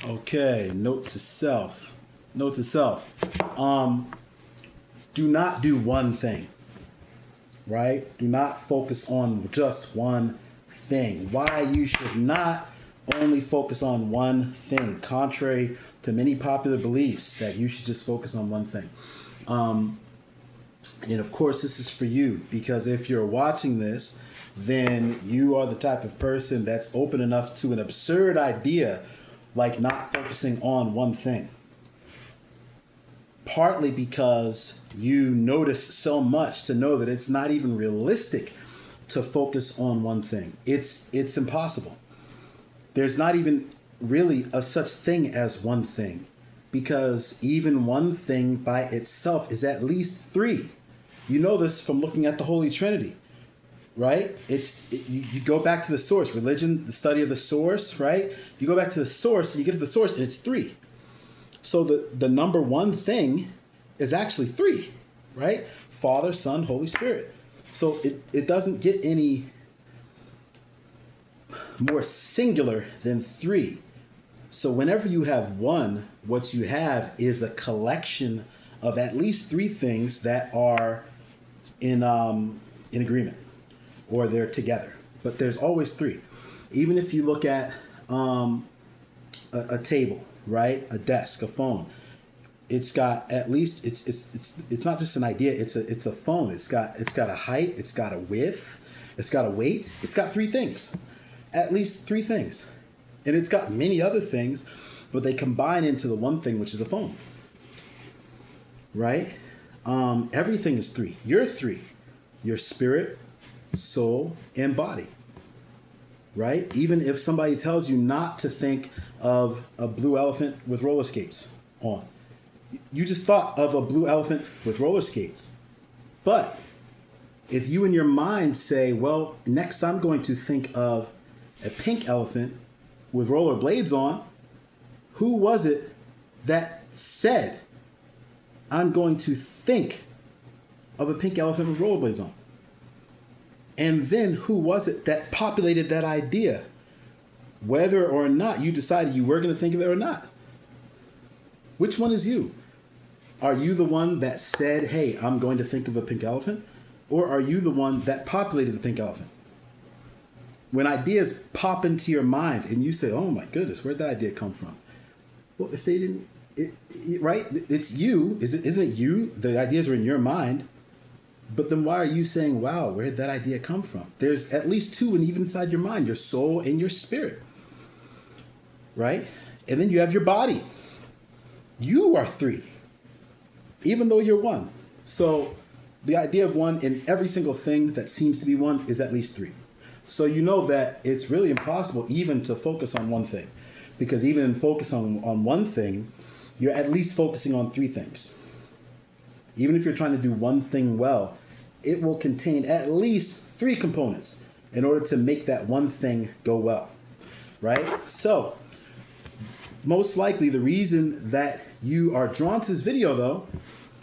Okay, note to self. Note to self. Do not do one thing, right? Do not focus on just one thing. Why you should not only focus on one thing, contrary to many popular beliefs that you should just focus on one thing. And of course, this is for you because if you're watching this, then you are the type of person that's open enough to an absurd idea like not focusing on one thing. Partly because you notice so much to know that it's not even realistic to focus on one thing. It's impossible. There's not even really a such thing as one thing because even one thing by itself is at least three. You know this from looking at the Holy Trinity, right? You go back to the source, religion, the study of the source, right? You go back to the source and you get to the source and it's three. So the number one thing is actually three, right? Father, Son, Holy Spirit. So it doesn't get any more singular than three. So whenever you have one, what you have is a collection of at least three things that are in agreement or they're together. But there's always three. Even if you look at a table, right? A desk, a phone. It's got at least it's not just an idea. It's a phone. It's got a height. It's got a width. It's got a weight. It's got three things, at least three things, and it's got many other things, but they combine into the one thing, which is a phone. Right? Everything is three. You're three. Your spirit, soul, and body. Right? Even if somebody tells you not to think of a blue elephant with roller skates on, you just thought of a blue elephant with roller skates. But if you in your mind say, well, next I'm going to think of a pink elephant with roller blades on, who was it that said, I'm going to think of a pink elephant with rollerblades on? And then who was it that populated that idea? Whether or not you decided you were going to think of it or not. Which one is you? Are you the one that said, hey, I'm going to think of a pink elephant? Or are you the one that populated the pink elephant? When ideas pop into your mind and you say, oh my goodness, where'd that idea come from? Well, if they didn't, right? It's you. Isn't it you? The ideas are in your mind. But then why are you saying, wow, where did that idea come from? There's at least two and even inside your mind, your soul and your spirit. Right? And then you have your body. You are three, even though you're one. So the idea of one in every single thing that seems to be one is at least three. So you know that it's really impossible even to focus on one thing. Because even in focus on one thing, you're at least focusing on three things. Even if you're trying to do one thing well, it will contain at least three components in order to make that one thing go well, right? So most likely the reason that you are drawn to this video, though,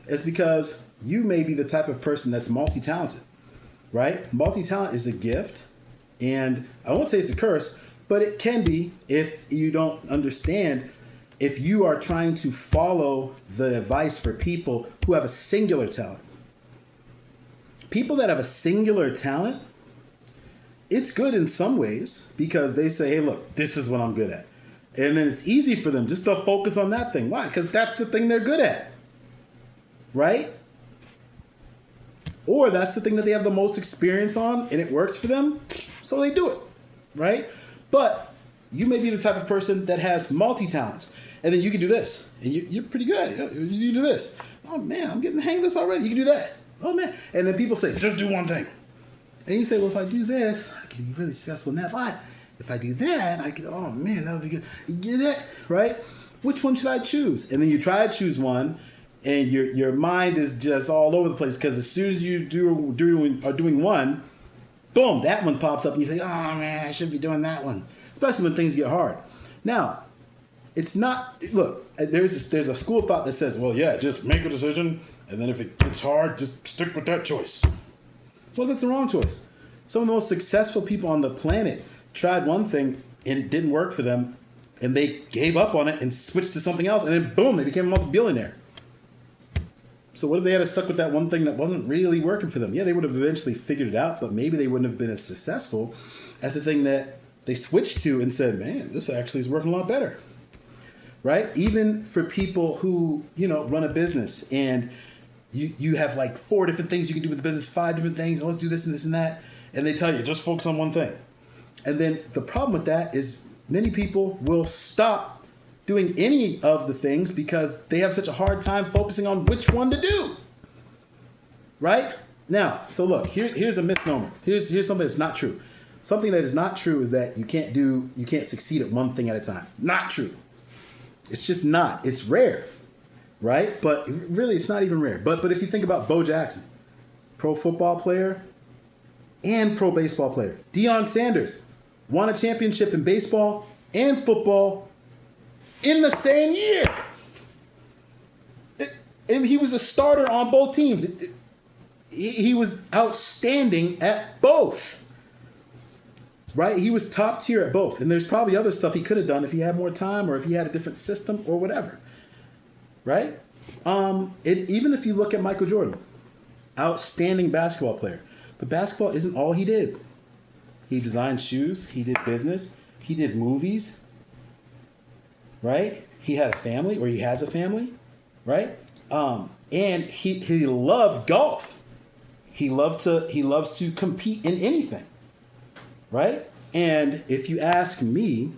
is because you may be the type of person that's multi-talented, right? Multi-talent is a gift, and I won't say it's a curse, but it can be if you don't understand. If you are trying to follow the advice for people who have a singular talent. People that have a singular talent, it's good in some ways because they say, hey, look, this is what I'm good at. And then it's easy for them just to focus on that thing. Why? Because that's the thing they're good at. Right? Or that's the thing that they have the most experience on and it works for them. So they do it. Right? But you may be the type of person that has multi-talents. And then you can do this. And you're pretty good. You do this. Oh, man, I'm getting the hang of this already. You can do that. Oh, man. And then people say, just do one thing. And you say, well, if I do this, I can be really successful in that. But if I do that, I can, oh, man, that would be good. You get it? Right? Which one should I choose? And then you try to choose one, and your mind is just all over the place. Because as soon as you are doing one, boom, that one pops up. And you say, oh, man, I should be doing that one. Especially when things get hard. Now, it's not, look, there's a school of thought that says, well, yeah, just make a decision, and then if it gets hard, just stick with that choice. Well, that's the wrong choice. Some of the most successful people on the planet tried one thing, and it didn't work for them, And they gave up on it and switched to something else, and then boom, they became a multi-billionaire. So what if they had stuck with that one thing that wasn't really working for them? Yeah, they would have eventually figured it out, but maybe they wouldn't have been as successful as the thing that they switched to and said, man, this actually is working a lot better. Right? Even for people who, run a business and you have like 4 different things you can do with the business, 5 different things, and let's do this and this and that. And they tell you, just focus on one thing. And then the problem with that is many people will stop doing any of the things because they have such a hard time focusing on which one to do. Right? Now, so look, here's a misnomer. Here's something that's not true. Something that is not true is that you can't succeed at one thing at a time. Not true. It's just not. It's rare. Right? But really, it's not even rare. But if you think about Bo Jackson, pro football player and pro baseball player. Deion Sanders won a championship in baseball and football in the same year. And he was a starter on both teams. He was outstanding at both. Right? He was top tier at both. And there's probably other stuff he could have done if he had more time or if he had a different system or whatever. Right? Even if you look at Michael Jordan, outstanding basketball player. But basketball isn't all he did. He designed shoes. He did business. He did movies. Right? He had a family, or he has a family. Right? And he loved golf. He loves to compete in anything. Right? And if you ask me,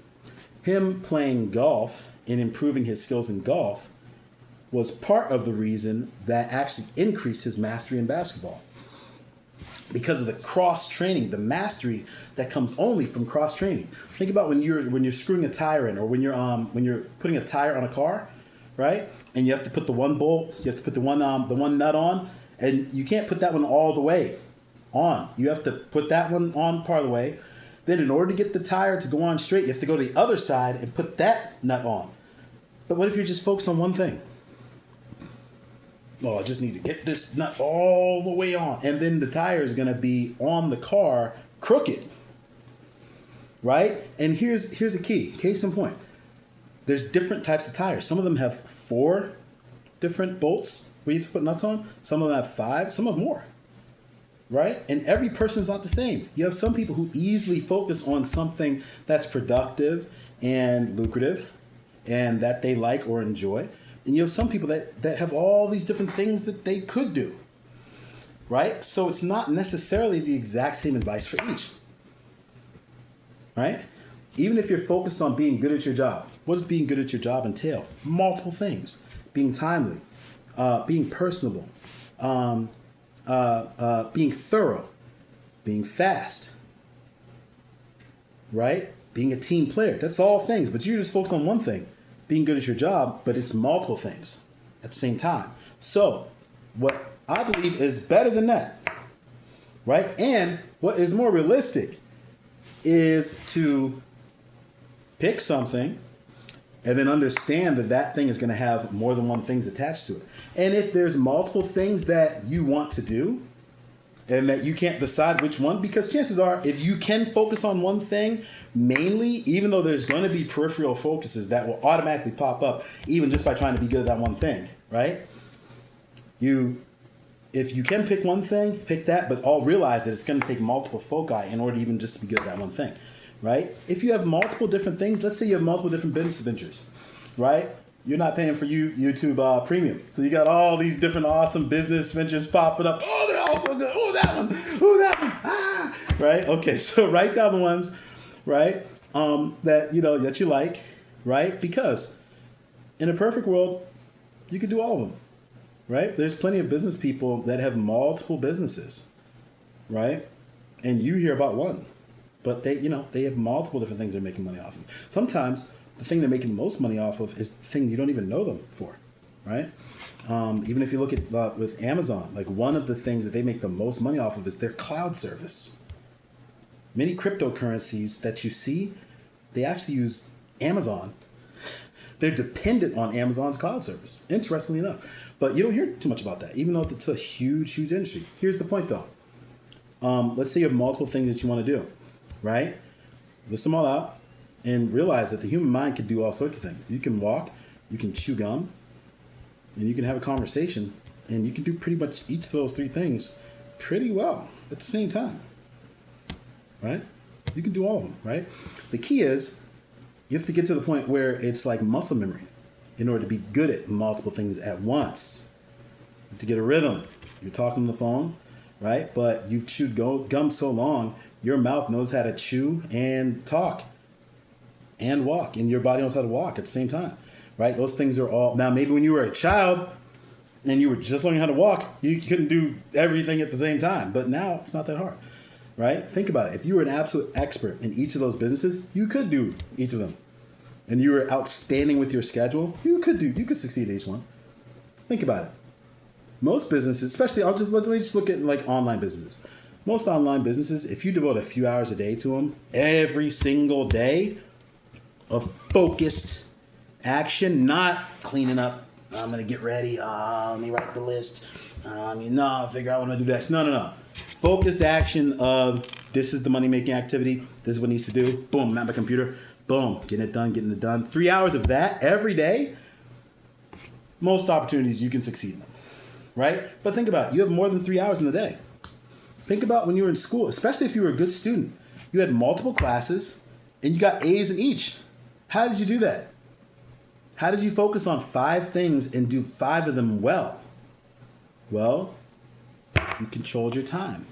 him playing golf and improving his skills in golf was part of the reason that actually increased his mastery in basketball. Because of the cross training, the mastery that comes only from cross training. Think about when you're screwing a tire in, or when you're putting a tire on a car, right? And you have to put the one bolt, you have to put the one nut on, and you can't put that one all the way on. You have to put that one on part of the way. Then in order to get the tire to go on straight, you have to go to the other side and put that nut on. But what if you're just focused on one thing? Oh, I just need to get this nut all the way on. And then the tire is going to be on the car crooked. Right? And here's a key. Case in point. There's different types of tires. Some of them have 4 different bolts where you have to put nuts on. Some of them have 5. Some have more. Right? And every person is not the same. You have some people who easily focus on something that's productive and lucrative and that they like or enjoy. And you have some people that have all these different things that they could do. Right? So it's not necessarily the exact same advice for each. Right? Even if you're focused on being good at your job, what does being good at your job entail? Multiple things. Being timely, being personable, being thorough, being fast, right? Being a team player. That's all things, but you're just focused on one thing. Being good at your job, but it's multiple things at the same time. So what I believe is better than that, right? And what is more realistic is to pick something and then understand that that thing is going to have more than one things attached to it. And if there's multiple things that you want to do and that you can't decide which one, because chances are if you can focus on one thing mainly, even though there's going to be peripheral focuses that will automatically pop up even just by trying to be good at that one thing, right? If you can pick one thing, pick that, but all realize that it's going to take multiple foci in order even just to be good at that one thing, right? If you have multiple different things, let's say you have multiple different business ventures, right? You're not paying for YouTube Premium. So you got all these different awesome business ventures popping up. Oh, they're all so good. Oh, that one. Oh, that one. Ah, right? Okay, so write down the ones, right, that you like, right? Because in a perfect world, you could do all of them, right? There's plenty of business people that have multiple businesses, right? And you hear about one, but they have multiple different things they're making money off of. Sometimes the thing they're making the most money off of is the thing you don't even know them for, right? Even if you look at with Amazon, like one of the things that they make the most money off of is their cloud service. Many cryptocurrencies that you see, they actually use Amazon. They're dependent on Amazon's cloud service, interestingly enough. But you don't hear too much about that, even though it's a huge, huge industry. Here's the point, though. Let's say you have multiple things that you want to do, right? List them all out. and realize that the human mind can do all sorts of things. You can walk, you can chew gum, and you can have a conversation, and you can do pretty much each of those three things pretty well at the same time, right? You can do all of them, right? The key is you have to get to the point where it's like muscle memory in order to be good at multiple things at once. You have to get a rhythm. You're talking on the phone, right? But you've chewed gum so long, your mouth knows how to chew and talk and walk, and your body knows how to walk at the same time, right? Those things are all... Now, maybe when you were a child and you were just learning how to walk, you couldn't do everything at the same time. But now it's not that hard, right? Think about it. If you were an absolute expert in each of those businesses, you could do each of them. And you were outstanding with your schedule, you could succeed at each one. Think about it. Most businesses, especially, let me just look at like online businesses. Most online businesses, if you devote a few hours a day to them, every single day of focused action, not cleaning up, I'm going to get ready, let me write the list, figure out what I'm going to do next. No. Focused action of this is the money-making activity, this is what needs to do, boom, I'm at my computer, boom, getting it done. 3 hours of that every day, most opportunities you can succeed in them, right? But think about it, you have more than 3 hours in a day. Think about when you were in school, especially if you were a good student. You had multiple classes and you got A's in each. How did you do that? How did you focus on 5 things and do 5 of them well? Well, you controlled your time.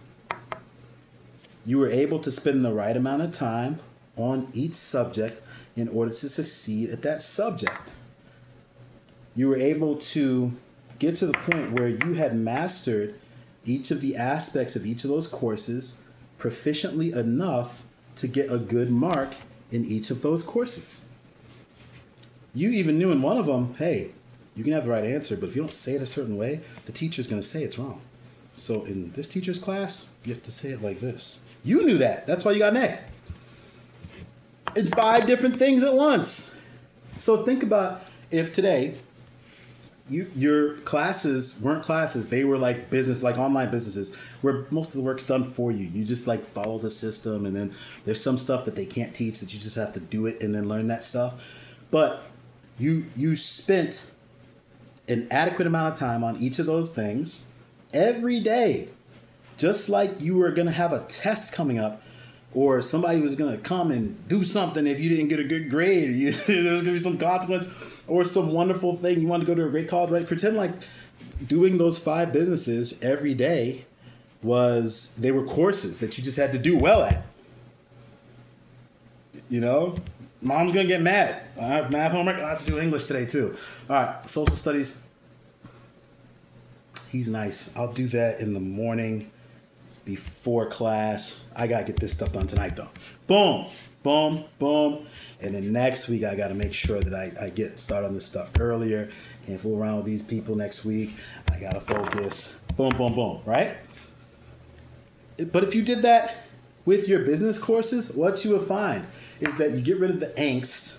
You were able to spend the right amount of time on each subject in order to succeed at that subject. You were able to get to the point where you had mastered each of the aspects of each of those courses proficiently enough to get a good mark in each of those courses. You even knew in one of them, hey, you can have the right answer, but if you don't say it a certain way, the teacher's going to say it's wrong. So in this teacher's class, you have to say it like this. You knew that. That's why you got an A. In 5 different things at once. So think about if today your classes weren't classes, they were like business, like online businesses, where most of the work's done for you. You just like follow the system, and then there's some stuff that they can't teach that you just have to do it and then learn that stuff. But you spent an adequate amount of time on each of those things every day, just like you were going to have a test coming up, or somebody was going to come and do something if you didn't get a good grade, or there was going to be some consequence, or some wonderful thing. You want to go to a great college, right? Pretend like doing those 5 businesses every day they were courses that you just had to do well at. You know, mom's going to get mad. I have math homework. I have to do English today too. All right, social studies. He's nice. I'll do that in the morning before class. I got to get this stuff done tonight though. Boom, boom, boom. And then next week, I got to make sure that I get started on this stuff earlier. Can't fool around with these people next week. I got to focus. Boom, boom, boom, right? But if you did that with your business courses, what you will find is that you get rid of the angst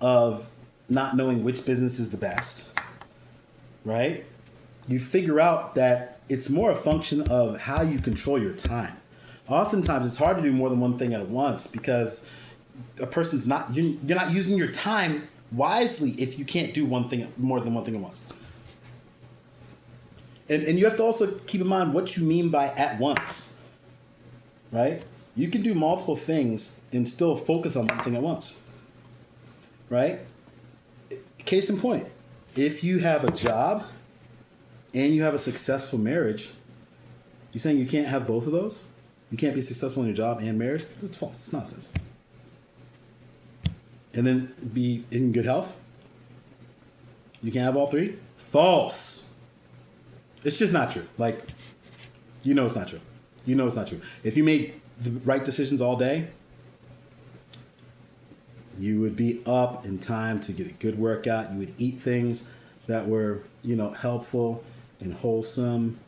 of not knowing which business is the best, right? You figure out that it's more a function of how you control your time. Oftentimes, it's hard to do more than one thing at once because a person's you're not using your time wisely if you can't do more than one thing at once. And you have to also keep in mind what you mean by at once, right? You can do multiple things and still focus on one thing at once, right? Case in point, if you have a job and you have a successful marriage, you saying you can't have both of those? You can't be successful in your job and marriage? That's false. It's nonsense. And then be in good health? You can't have all 3? False. It's just not true. Like, you know it's not true. You know it's not true. If you made the right decisions all day, you would be up in time to get a good workout. You would eat things that were, helpful and wholesome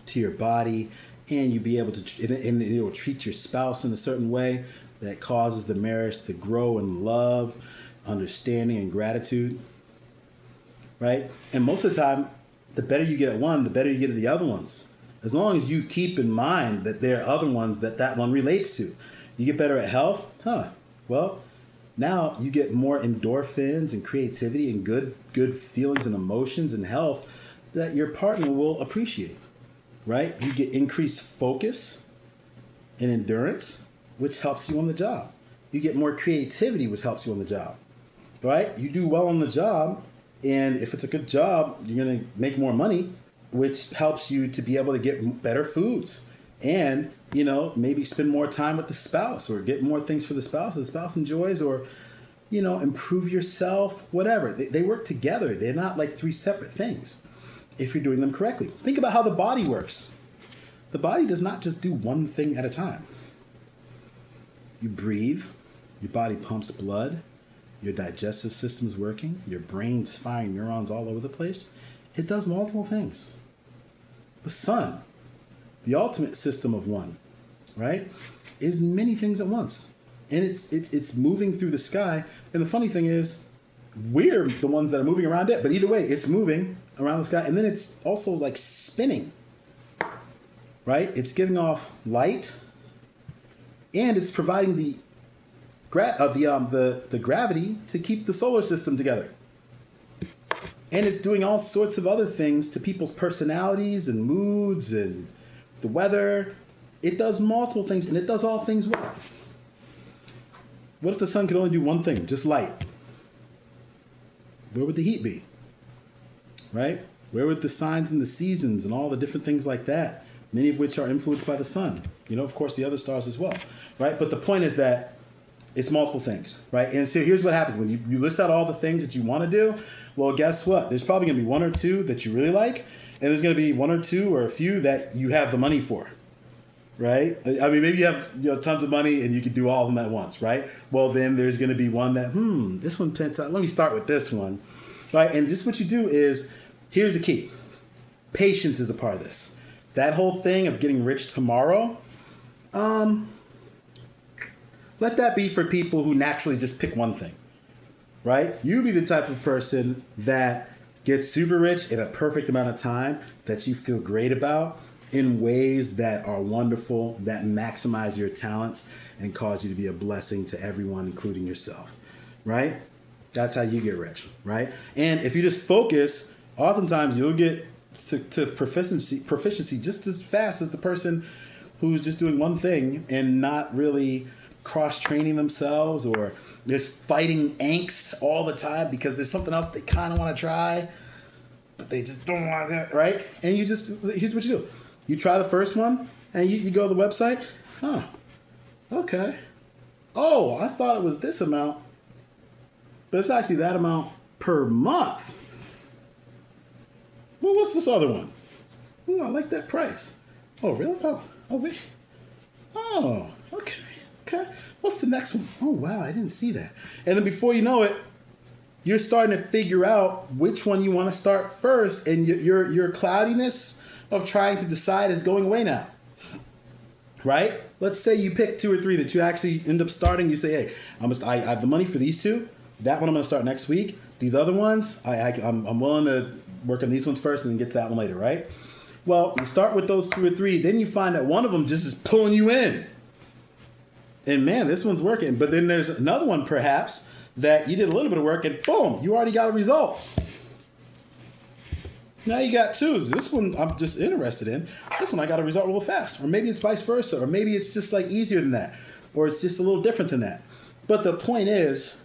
to your body, and you'd be able to, and it will treat your spouse in a certain way that causes the marriage to grow in love, understanding, and gratitude, right? And most of the time, the better you get at one, the better you get at the other ones. As long as you keep in mind that there are other ones that one relates to. You get better at health? Well, Now you get more endorphins and creativity and good feelings and emotions and health that your partner will appreciate, right? You get increased focus and endurance, which helps you on the job. You get more creativity, which helps you on the job, right? You do well on the job, and if it's a good job, you're going to make more money, which helps you to be able to get better foods and, maybe spend more time with the spouse or get more things for the spouse enjoys, or, improve yourself, whatever. They work together. They're not like three separate things if you're doing them correctly. Think about how the body works. The body does not just do one thing at a time. You breathe, your body pumps blood, your digestive system's working, your brain's firing neurons all over the place. It does multiple things. The sun, the ultimate system of one, right, is many things at once. And it's moving through the sky. And the funny thing is, we're the ones that are moving around it. But either way, it's moving around the sky. And then it's also like spinning, right? It's giving off light, and it's providing the gravity to keep the solar system together. And it's doing all sorts of other things to people's personalities and moods and the weather. It does multiple things, and it does all things well. What if the sun could only do one thing, just light? Where would the heat be? Right? Where would the signs and the seasons and all the different things like that, many of which are influenced by the sun? Of course, the other stars as well, right? But the point is that it's multiple things, right? And so here's what happens. When you list out all the things that you want to do, well, guess what? There's probably going to be one or two that you really like, and there's going to be one or two or a few that you have the money for, right? I mean, maybe you have tons of money and you could do all of them at once, right? Well, then there's going to be one that, this one pants out. Let me start with this one, right? And just what you do is, here's the key. Patience is a part of this. That whole thing of getting rich tomorrow, let that be for people who naturally just pick one thing, right? You be the type of person that gets super rich in a perfect amount of time that you feel great about in ways that are wonderful, that maximize your talents and cause you to be a blessing to everyone, including yourself, right? That's how you get rich, right? And if you just focus, oftentimes you'll get to proficiency just as fast as the person who's just doing one thing and not really cross-training themselves, or just fighting angst all the time because there's something else they kind of want to try, but they just don't want that, right? And here's what you do. You try the first one, and you go to the website. Okay. Oh, I thought it was this amount, but it's actually that amount per month. Well, what's this other one? I like that price. Oh, really? Oh, really? Oh, okay. What's the next one? Oh, wow, I didn't see that. And then before you know it, you're starting to figure out which one you want to start first, and your cloudiness of trying to decide is going away now, right? Let's say you pick two or three that you actually end up starting. You say, hey, I have the money for these two. That one I'm going to start next week. These other ones, I'm willing to work on these ones first and then get to that one later, right? Well, you start with those two or three. Then you find that one of them just is pulling you in. And man, this one's working. But then there's another one, perhaps, that you did a little bit of work and boom, you already got a result. Now you got two. This one I'm just interested in. This one I got a result real fast. Or maybe it's vice versa. Or maybe it's just like easier than that. Or it's just a little different than that. But the point is,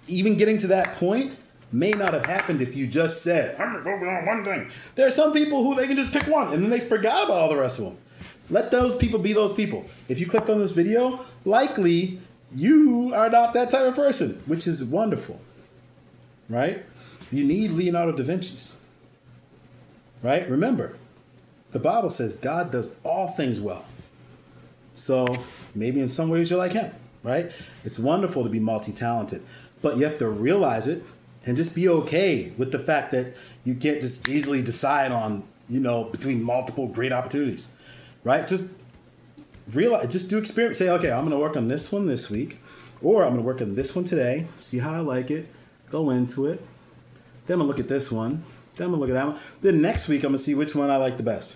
even getting to that point may not have happened if you just said, I'm going to go on one thing. There are some people who they can just pick one and then they forgot about all the rest of them. Let those people be those people. If you clicked on this video, likely you are not that type of person, which is wonderful, right? You need Leonardo da Vinci's, right? Remember, the Bible says God does all things well. So maybe in some ways you're like him, right? It's wonderful to be multi-talented, but you have to realize it and just be okay with the fact that you can't just easily decide on, between multiple great opportunities. Right? Just realize, just do experiment. Say, okay, I'm going to work on this one this week, or I'm going to work on this one today, see how I like it, go into it. Then I'm going to look at this one. Then I'm going to look at that one. Then next week, I'm going to see which one I like the best.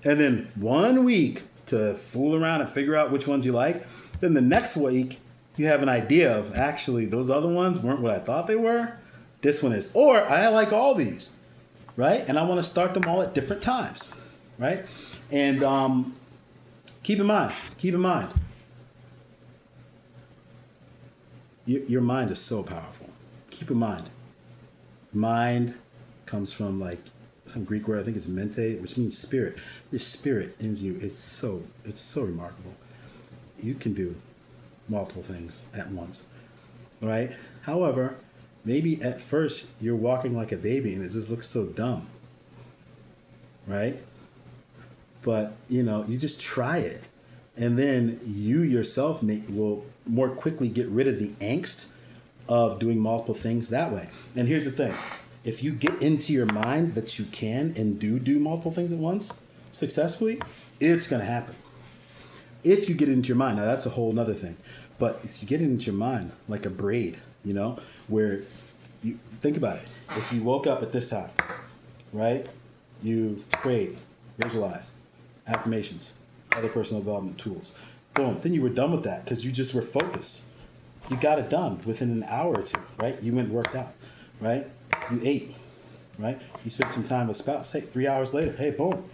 And then 1 week to fool around and figure out which ones you like. Then the next week, you have an idea of actually those other ones weren't what I thought they were. This one is. Or I like all these, right? And I want to start them all at different times, right? And keep in mind, your mind is so powerful. Keep in mind, mind comes from like some Greek word, I think it's mente, which means spirit. Your spirit in you, it's so remarkable. You can do multiple things at once, right? However, maybe at first you're walking like a baby and it just looks so dumb, right? But you just try it, and then you yourself will more quickly get rid of the angst of doing multiple things that way. And here's the thing. If you get into your mind that you can and do multiple things at once successfully, it's going to happen. If you get into your mind, now that's a whole nother thing. But if you get it into your mind like a braid, where you think about it. If you woke up at this time, right? You prayed, visualize, affirmations, other personal development tools. Boom. Then you were done with that because you just were focused. You got it done within an hour or two, right? You went and worked out, right? You ate, right? You spent some time with spouse. Hey, 3 hours later, hey, boom.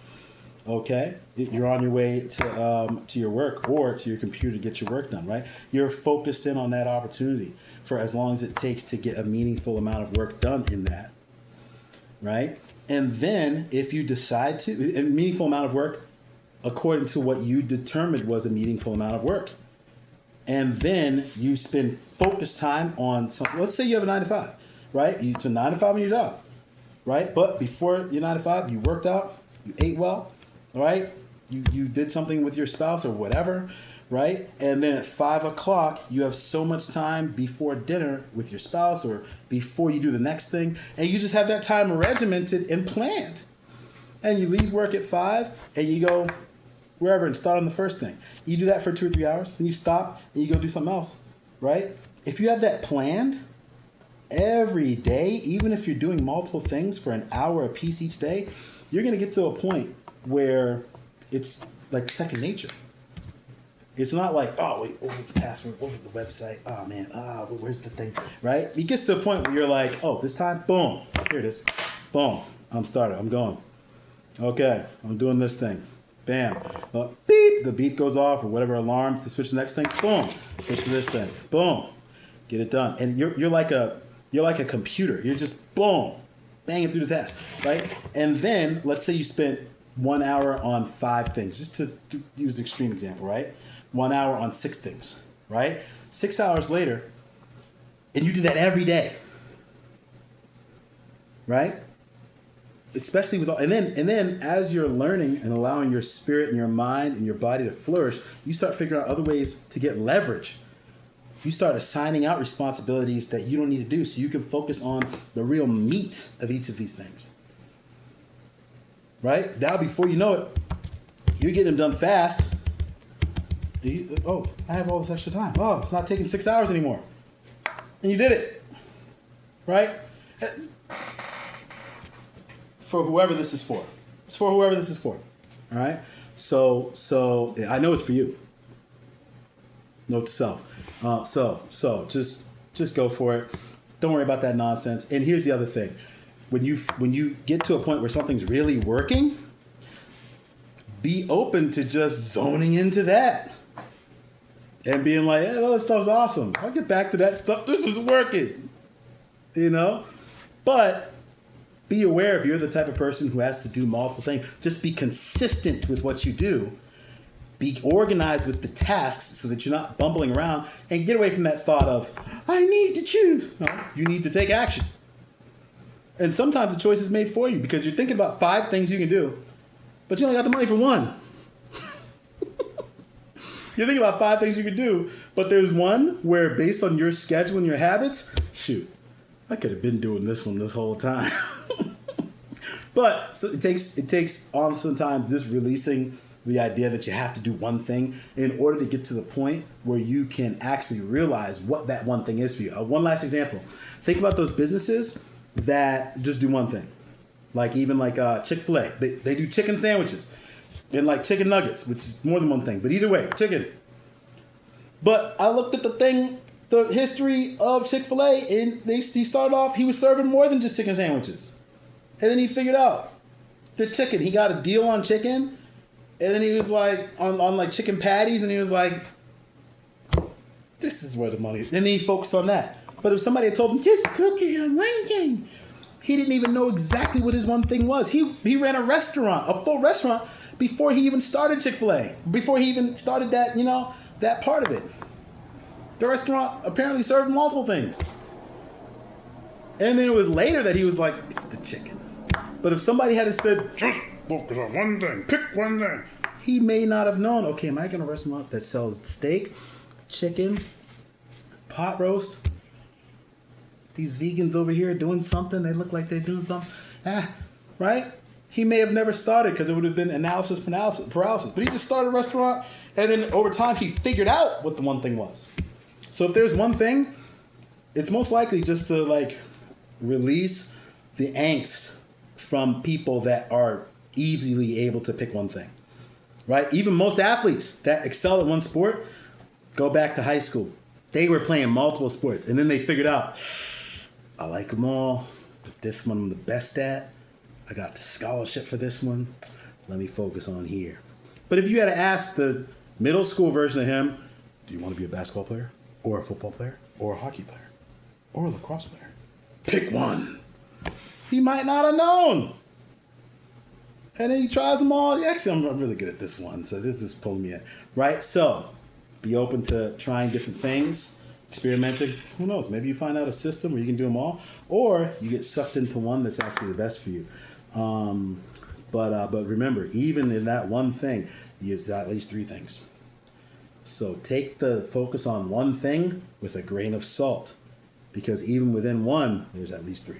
Okay, you're on your way to your work or to your computer to get your work done, right? You're focused in on that opportunity for as long as it takes to get a meaningful amount of work done in that, right? And then if you decide to, a meaningful amount of work according to what you determined was a meaningful amount of work. And then you spend focused time on something. Let's say you have a 9 to 5, right? You spend 9 to 5 on your job, right? But before your 9 to 5, you worked out, you ate well, right? You did something with your spouse or whatever, right? And then at 5 o'clock, you have so much time before dinner with your spouse or before you do the next thing. And you just have that time regimented and planned. And you leave work at 5 and you go wherever and start on the first thing. You do that for 2 or 3 hours, then you stop and you go do something else, right? If you have that planned every day, even if you're doing multiple things for an hour apiece each day, you're going to get to a point where it's like second nature. It's not like, oh, wait, what was the password? What was the website? Oh, man, where's the thing, right? It gets to a point where you're like, oh, this time, boom, here it is. Boom, I'm started, I'm going. Okay, I'm doing this thing. Bam. Beep, the beep goes off or whatever alarm to switch to the next thing. Boom, switch to this thing. Boom, get it done. And you're like a computer. You're just boom, banging through the task, right? And then let's say you spent 1 hour on 5 things, just to use the extreme example, right? 1 hour on 6 things, right? 6 hours later, and you do that every day, right? Especially with all, and then as you're learning and allowing your spirit and your mind and your body to flourish, you start figuring out other ways to get leverage. You start assigning out responsibilities that you don't need to do so you can focus on the real meat of each of these things. Right? Now, before you know it, you're getting them done fast. I have all this extra time. Oh, it's not taking 6 hours anymore. And you did it. Right? For whoever this is for. It's for whoever this is for. All right? So I know it's for you. Note to self. So just go for it. Don't worry about that nonsense. And here's the other thing. When you get to a point where something's really working, be open to just zoning into that. And being like, hey, that other stuff's awesome. I'll get back to that stuff. This is working. But be aware if you're the type of person who has to do multiple things. Just be consistent with what you do. Be organized with the tasks so that you're not bumbling around, and get away from that thought of, I need to choose. No, you need to take action. And sometimes the choice is made for you because you're thinking about 5 things you can do, but you only got the money for 1. You're thinking about 5 things you could do, but there's one where based on your schedule and your habits, shoot, I could have been doing this one this whole time. But so it takes honestly time just releasing the idea that you have to do one thing in order to get to the point where you can actually realize what that one thing is for you. One last example. Think about those businesses that just do one thing. Like even like Chick-fil-A. They do chicken sandwiches and like chicken nuggets, which is more than one thing. But either way, chicken. But I looked at the history of Chick-fil-A, and he started off, he was serving more than just chicken sandwiches. And then he figured out the chicken. He got a deal on chicken, and then he was like, on like chicken patties, and he was like, this is where the money is. And then he focused on that. But if somebody had told him, just cook it on one thing, he didn't even know exactly what his one thing was. He ran a restaurant, a full restaurant, before he even started Chick-fil-A. Before he even started that, that part of it. The restaurant apparently served multiple things. And then it was later that he was like, it's the chicken. But if somebody had said, just focus on one thing, pick one thing, he may not have known, okay, am I going to a restaurant that sells steak, chicken, pot roast? These vegans over here doing something, they look like they're doing something. Right? He may have never started because it would have been analysis paralysis. But he just started a restaurant, and then over time he figured out what the one thing was. So if there's one thing, it's most likely just to like release the angst from people that are easily able to pick one thing. Right? Even most athletes that excel at one sport, go back to high school. They were playing multiple sports, and then they figured out, I like them all, but this one I'm the best at. I got the scholarship for this one. Let me focus on here. But if you had to ask the middle school version of him, do you want to be a basketball player, or a football player, or a hockey player, or a lacrosse player? Pick one. He might not have known. And then he tries them all. Actually, I'm really good at this one, so this is pulling me in. Right? So, be open to trying different things, experimenting. Who knows? Maybe you find out a system where you can do them all, or you get sucked into one that's actually the best for you. But remember, even in that one thing, there's at least three things. So take the focus on one thing with a grain of salt, because even within one, there's at least three.